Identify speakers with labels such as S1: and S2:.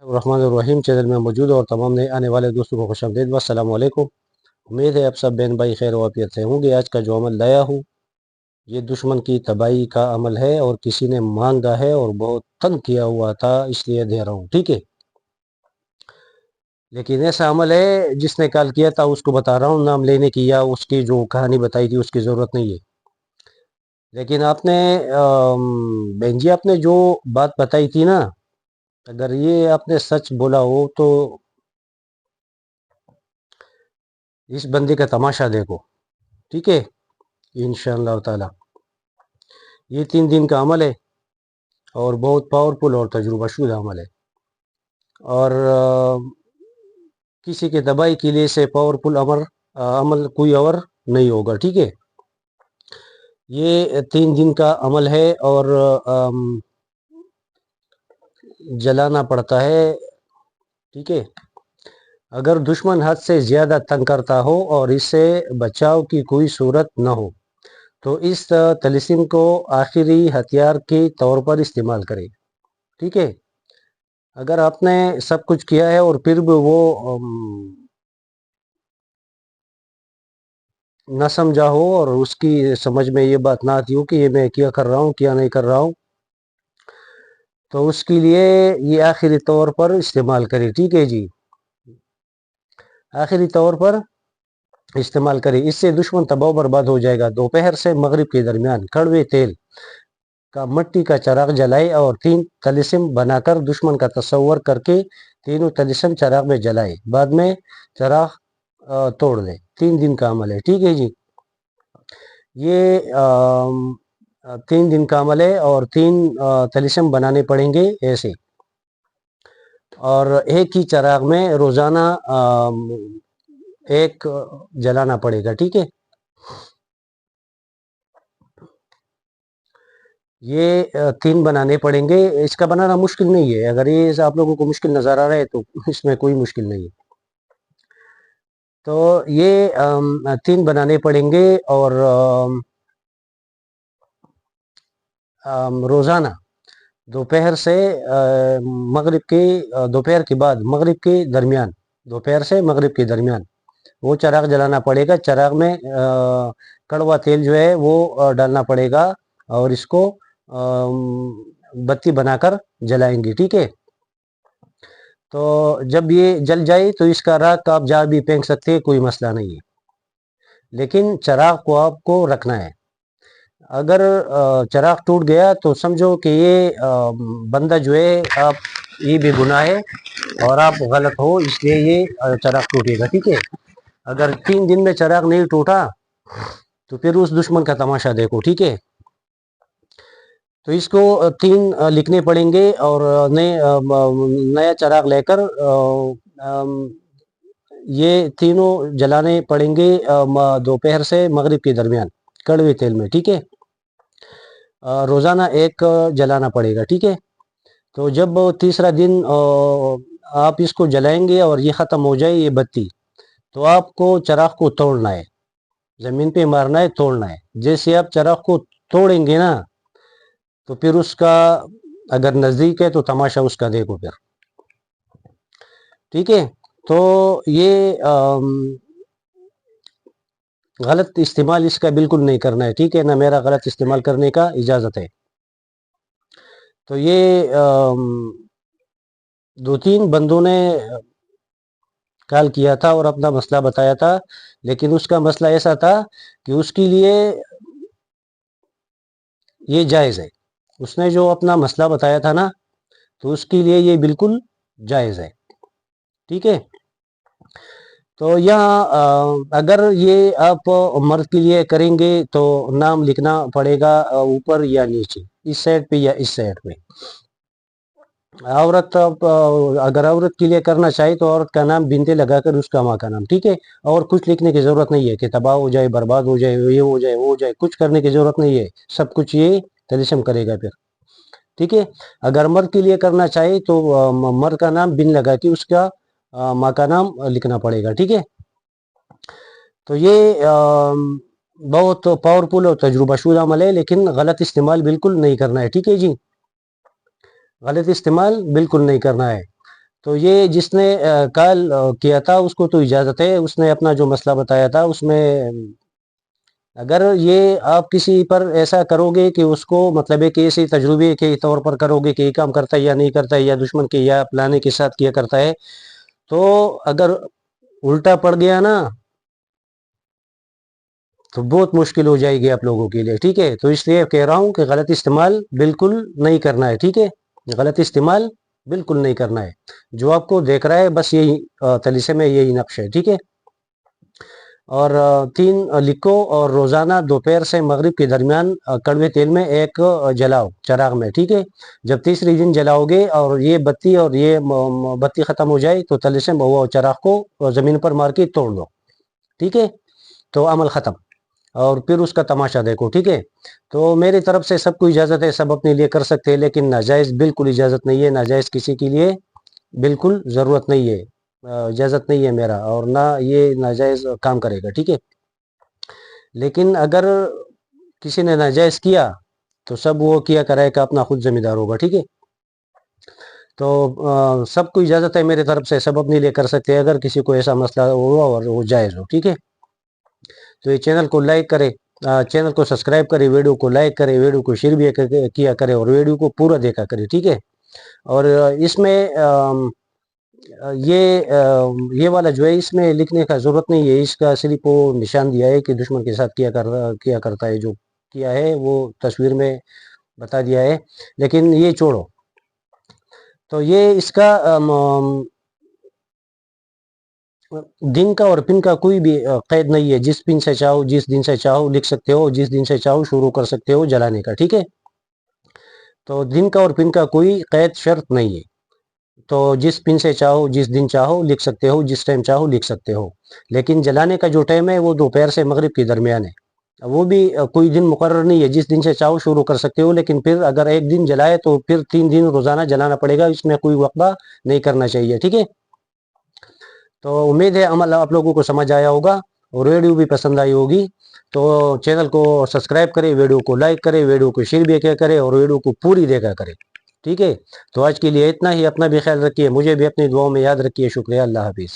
S1: الرحمن الرحیم چینل میں موجود اور تمام نئے آنے والے دوستوں کو خوش آمدید السلام علیکم۔ امید ہے آپ سب بہن بھائی خیر و عافیت سے ہوں گے۔ آج کا جو عمل لایا ہوں یہ دشمن کی تباہی کا عمل ہے، اور کسی نے مانگا ہے اور بہت تنگ کیا ہوا تھا، اس لیے دے رہا ہوں، ٹھیک ہے۔ لیکن ایسا عمل ہے جس نے کال کیا تھا اس کو بتا رہا ہوں، نام لینے کی یا اس کی جو کہانی بتائی تھی اس کی ضرورت نہیں ہے۔ لیکن آپ نے بہن جی آپ نے جو بات بتائی تھی نا، اگر یہ آپ نے سچ بولا ہو تو اس بندے کا تماشا دیکھو، ٹھیک ہے، انشاءاللہ تعالی۔ یہ 3 دن کا عمل ہے اور بہت پاورفل اور تجربہ شدہ عمل ہے، اور کسی کے تباہی کے لیے سے پاورفل عمل کوئی اور نہیں ہوگا، ٹھیک ہے۔ یہ 3 دن کا عمل ہے اور جلانا پڑتا ہے، ٹھیک ہے۔ اگر دشمن حد سے زیادہ تنگ کرتا ہو اور اس سے بچاؤ کی کوئی صورت نہ ہو تو اس طلسم کو آخری ہتھیار کے طور پر استعمال کرے، ٹھیک ہے۔ اگر آپ نے سب کچھ کیا ہے اور پھر بھی وہ نہ سمجھا ہو اور اس کی سمجھ میں یہ بات نہ آتی ہو کہ یہ میں کیا کر رہا ہوں کیا نہیں کر رہا ہوں، تو اس کے لیے یہ آخری طور پر استعمال کرے، ٹھیک ہے جی، آخری طور پر استعمال کرے۔ اس سے دشمن تباہ و برباد ہو جائے گا۔ دوپہر سے مغرب کے درمیان کڑوے تیل کا مٹی کا چراغ جلائے اور 3 طلسم بنا کر دشمن کا تصور کر کے تینوں طلسم چراغ میں جلائے، بعد میں چراغ توڑ دے۔ 3 دن کا عمل ہے، ٹھیک ہے جی۔ یہ 3 دن کا عمل ہے اور 3 طلسم بنانے پڑیں گے ایسے، اور ایک ہی چراغ میں روزانہ ایک جلانا پڑے گا، ٹھیک ہے۔ یہ 3 بنانے پڑیں گے۔ اس کا بنانا مشکل نہیں ہے، اگر یہ آپ لوگوں کو مشکل نظر آ رہا ہے تو اس میں کوئی مشکل نہیں ہے۔ تو یہ 3 بنانے پڑیں گے اور روزانہ دوپہر سے دوپہر کے بعد مغرب کے درمیان، دوپہر سے مغرب کے درمیان وہ چراغ جلانا پڑے گا۔ چراغ میں کڑوا تیل جو ہے وہ ڈالنا پڑے گا اور اس کو بتی بنا کر جلائیں گے، ٹھیک ہے۔ تو جب یہ جل جائے تو اس کا راکھ آپ جہاں بھی پھینک سکتے ہیں، کوئی مسئلہ نہیں ہے، لیکن چراغ کو آپ کو رکھنا ہے۔ اگر چراغ ٹوٹ گیا تو سمجھو کہ یہ بندہ جو ہے آپ یہ بھی گناہ ہے اور آپ غلط ہو، اس لیے یہ چراغ ٹوٹے گا، ٹھیک ہے۔ اگر 3 دن میں چراغ نہیں ٹوٹا تو پھر اس دشمن کا تماشا دیکھو، ٹھیک ہے۔ تو اس کو 3 لکھنے پڑیں گے اور نیا چراغ لے کر یہ تینوں جلانے پڑیں گے دوپہر سے مغرب کے درمیان کڑوے تیل میں، ٹھیک ہے۔ روزانہ ایک جلانا پڑے گا، ٹھیک ہے۔ تو جب تیسرا دن آپ اس کو جلائیں گے اور یہ ختم ہو جائے یہ بتی، تو آپ کو چراغ کو توڑنا ہے، زمین پہ مارنا ہے، توڑنا ہے۔ جیسے آپ چراغ کو توڑیں گے نا تو پھر اس کا اگر نزدیک ہے تو تماشا اس کا دیکھو پھر، ٹھیک ہے۔ تو یہ غلط استعمال اس کا بالکل نہیں کرنا ہے، ٹھیک ہے، نہ میرا غلط استعمال کرنے کا اجازت ہے۔ تو یہ 2-3 بندوں نے کال کیا تھا اور اپنا مسئلہ بتایا تھا، لیکن اس کا مسئلہ ایسا تھا کہ اس کے لیے یہ جائز ہے۔ اس نے جو اپنا مسئلہ بتایا تھا نا تو اس کے لیے یہ بالکل جائز ہے، ٹھیک ہے۔ تو یہاں اگر یہ آپ مرد کے لیے کریں گے تو نام لکھنا پڑے گا اوپر یا نیچے، اس سائڈ پہ یا اس سائڈ پہ۔ عورت اگر عورت کے لیے کرنا چاہے تو عورت کا نام بنتے لگا کر اس کا ماں کا نام، ٹھیک ہے۔ اور کچھ لکھنے کی ضرورت نہیں ہے کہ تباہ ہو جائے، برباد ہو جائے، یہ ہو جائے، وہ ہو جائے، کچھ کرنے کی ضرورت نہیں ہے، سب کچھ یہ طلسم کرے گا پھر، ٹھیک ہے۔ اگر مرد کے لیے کرنا چاہے تو مرد کا نام بن لگا کے اس کا ماں کا نام لکھنا پڑے گا، ٹھیک ہے۔ تو یہ بہت پاورفل اور تجربہ شدہ عمل ہے، لیکن غلط استعمال بالکل نہیں کرنا ہے، ٹھیک ہے جی، غلط استعمال بالکل نہیں کرنا ہے۔ تو یہ جس نے کال کیا تھا اس کو تو اجازت ہے، اس نے اپنا جو مسئلہ بتایا تھا اس میں اگر یہ آپ کسی پر ایسا کرو گے کہ اس کو مطلب ہے کہ اسی تجربے کے طور پر کرو گے کہ یہ کام کرتا ہے یا نہیں کرتا ہے، یا دشمن کے یا پلانے کے ساتھ کیا کرتا ہے، تو اگر الٹا پڑ گیا نا تو بہت مشکل ہو جائے گی آپ لوگوں کے لیے، ٹھیک ہے؟ تو اس لیے کہہ رہا ہوں کہ غلط استعمال بالکل نہیں کرنا ہے، ٹھیک ہے؟ غلط استعمال بالکل نہیں کرنا ہے. جو آپ کو دیکھ رہا ہے بس یہی تلیسے میں یہی نقش ہے، ٹھیک ہے؟ اور 3 لکھو اور روزانہ دوپہر سے مغرب کے درمیان کڑوے تیل میں ایک جلاؤ چراغ میں، ٹھیک ہے؟ جب تیسری دن جلاؤ گے اور یہ بتی بتی ختم ہو جائے تو تلے سے وہ چراغ کو زمین پر مار کے توڑ دو، ٹھیک ہے؟ تو عمل ختم، اور پھر اس کا تماشا دیکھو، ٹھیک ہے؟ تو میری طرف سے سب کو اجازت ہے، سب اپنے لیے کر سکتے ہیں، لیکن ناجائز بالکل اجازت نہیں ہے، ناجائز کسی کے لیے بالکل ضرورت نہیں ہے، اجازت نہیں ہے میرا، اور نہ یہ ناجائز کام کرے گا، ٹھیک ہے؟ لیکن اگر کسی نے ناجائز کیا تو سب وہ کیا کرائے کا اپنا خود ذمہ دار ہوگا، ٹھیک ہے؟ تو سب کو اجازت ہے میرے طرف سے، سب اپنے لیے کر سکتے ہیں اگر کسی کو ایسا مسئلہ ہوا اور وہ جائز ہو، ٹھیک ہے؟ تو یہ چینل کو لائک کرے، چینل کو سبسکرائب کرے، ویڈیو کو لائک کرے، ویڈیو کو شیئر بھی کیا کرے، اور ویڈیو کو پورا دیکھا کرے، ٹھیک ہے؟ اور اس میں یہ والا جو ہے اس میں لکھنے کا ضرورت نہیں ہے، اس کا صرف وہ نشان دیا ہے کہ دشمن کے ساتھ کیا کرتا ہے، جو کیا ہے وہ تصویر میں بتا دیا ہے، لیکن یہ چھوڑو. تو یہ اس کا دن کا اور پن کا کوئی بھی قید نہیں ہے، جس پن سے چاہو جس دن سے چاہو لکھ سکتے ہو، جس دن سے چاہو شروع کر سکتے ہو جلانے کا، ٹھیک ہے؟ تو دن کا اور پن کا کوئی قید شرط نہیں ہے، تو جس پن سے چاہو جس دن چاہو لکھ سکتے ہو، جس ٹائم چاہو لکھ سکتے ہو، لیکن جلانے کا جو ٹائم ہے وہ دوپہر سے مغرب کے درمیان ہے. وہ بھی کوئی دن مقرر نہیں ہے، جس دن سے چاہو شروع کر سکتے ہو، لیکن پھر اگر ایک دن جلائے تو پھر 3 دن روزانہ جلانا پڑے گا، اس میں کوئی وقفہ نہیں کرنا چاہیے، ٹھیک ہے؟ تو امید ہے عمل آپ لوگوں کو سمجھ آیا ہوگا اور ویڈیو بھی پسند آئی ہوگی. تو چینل کو سبسکرائب کرے، ویڈیو کو لائک کرے، ویڈیو کو شیئر بھی کیا کرے، اور ویڈیو کو پوری دیکھا کرے، ٹھیک ہے؟ تو آج کے لیے اتنا ہی، اپنا بھی خیال رکھیے، مجھے بھی اپنی دعاؤں میں یاد رکھیے. شکریہ، اللہ حافظ.